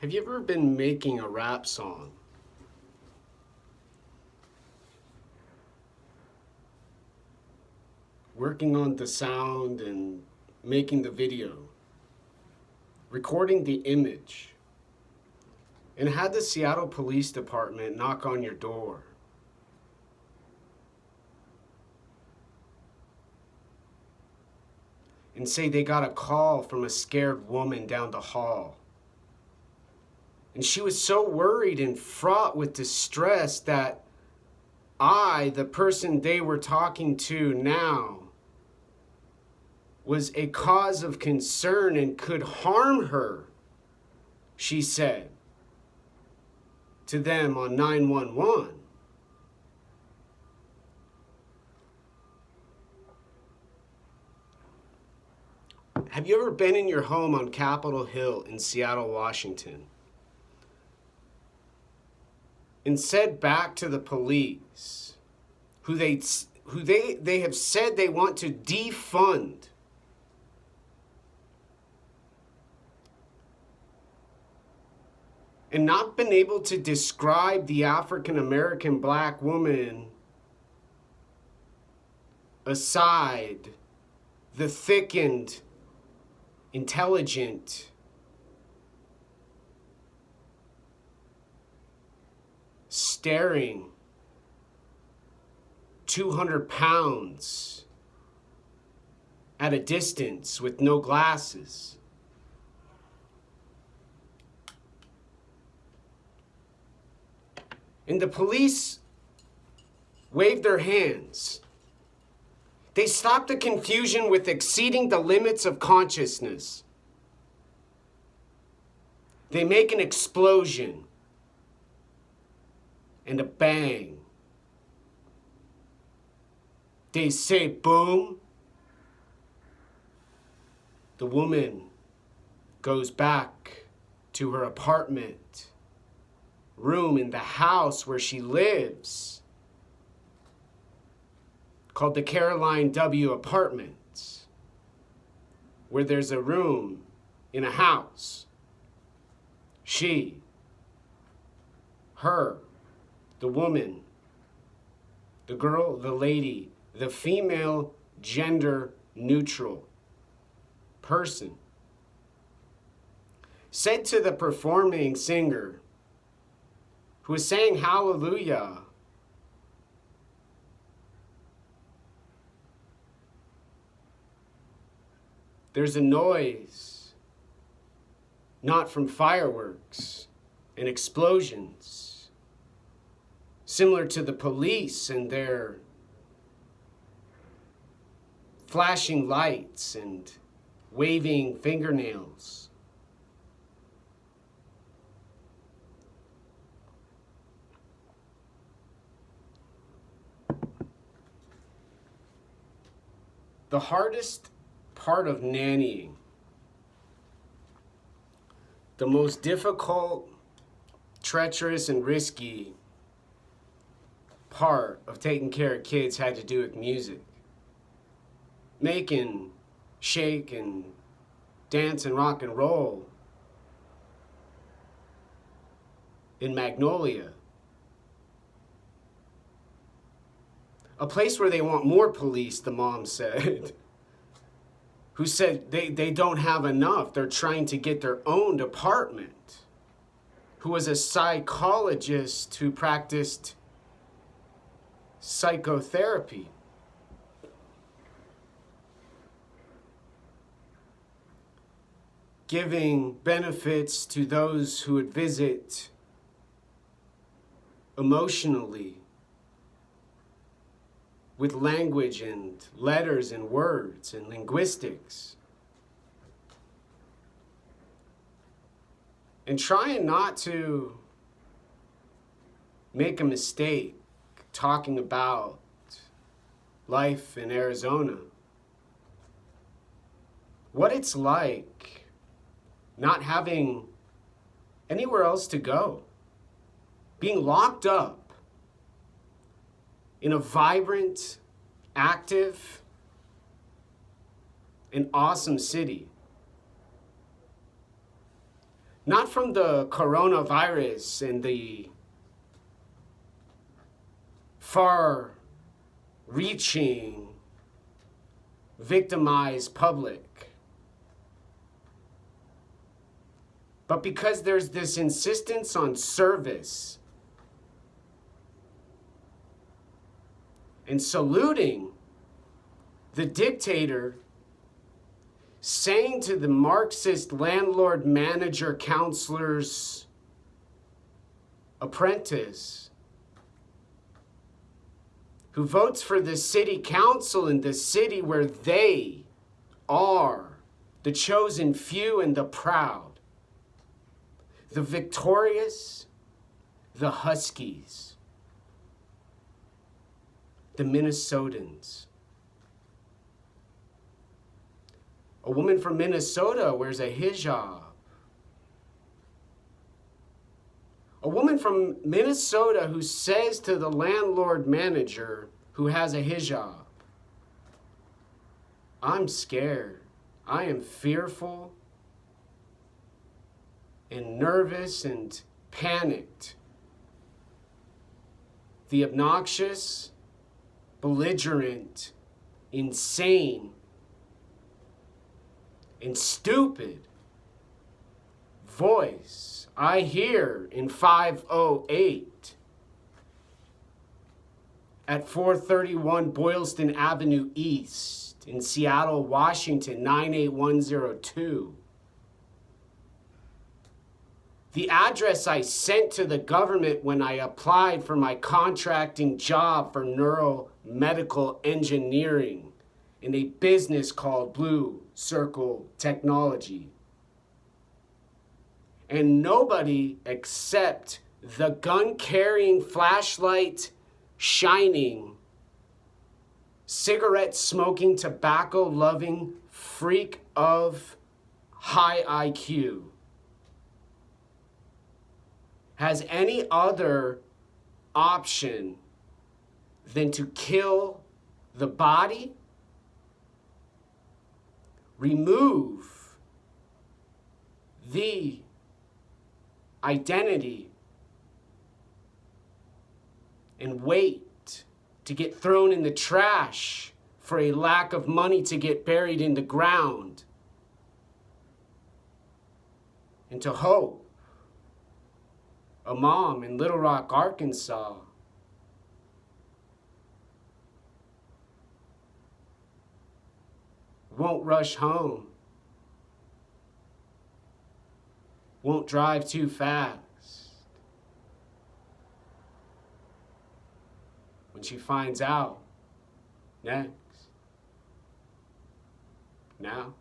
Have you ever been making a rap song? Working on the sound and making the video, recording the image, and had the Seattle Police Department knock on your door? And say they got a call from a scared woman down the hall. And she was so worried and fraught with distress that I, the person they were talking to now, was a cause of concern and could harm her, she said to them on 911. Have you ever been in your home on Capitol Hill in Seattle, Washington, and said back to the police, who they have said they want to defund, and not been able to describe the African American black woman aside the thickened, intelligent, staring, 200 pounds at a distance with no glasses? And the police waved their hands. They stopped the confusion with exceeding the limits of consciousness. They make an explosion and a bang. They say boom. The woman goes back to her apartment room in the house where she lives, called the Caroline W. Apartments, where there's a room in a house. She, her, the woman, the girl, the lady, the female gender neutral person, said to the performing singer who was saying hallelujah, there's a noise, not from fireworks and explosions, similar to the police and their flashing lights and waving fingernails. The hardest part of nannying, the most difficult, treacherous, and risky part of taking care of kids had to do with music. Make and shake and dance and rock and roll in Magnolia. A place where they want more police, the mom said, who said they don't have enough. They're trying to get their own department, who was a psychologist who practiced psychotherapy. Giving benefits to those who would visit emotionally, with language and letters and words and linguistics. And trying not to make a mistake talking about life in Arizona. What it's like not having anywhere else to go. Being locked up in a vibrant, active, and awesome city. Not from the coronavirus and the far-reaching, victimized public, but because there's this insistence on service and saluting the dictator, saying to the Marxist landlord, manager, counselor's apprentice, who votes for the city council in the city where they are the chosen few and the proud, the victorious, the Huskies, the Minnesotans. A woman from Minnesota wears a hijab. A woman from Minnesota who says to the landlord manager who has a hijab, I'm scared. I am fearful and nervous and panicked. The obnoxious, belligerent, insane, and stupid voice I hear in 508 at 431 Boylston Avenue East in Seattle, Washington, 98102. The address I sent to the government when I applied for my contracting job for neuromedical engineering in a business called Blue Circle Technology. And nobody except the gun-carrying, flashlight shining, cigarette-smoking, tobacco-loving freak of high IQ has any other option than to kill the body, remove the identity, and wait to get thrown in the trash for a lack of money to get buried in the ground, and to hope a mom in Little Rock, Arkansas won't rush home, won't drive too fast when she finds out next. Now.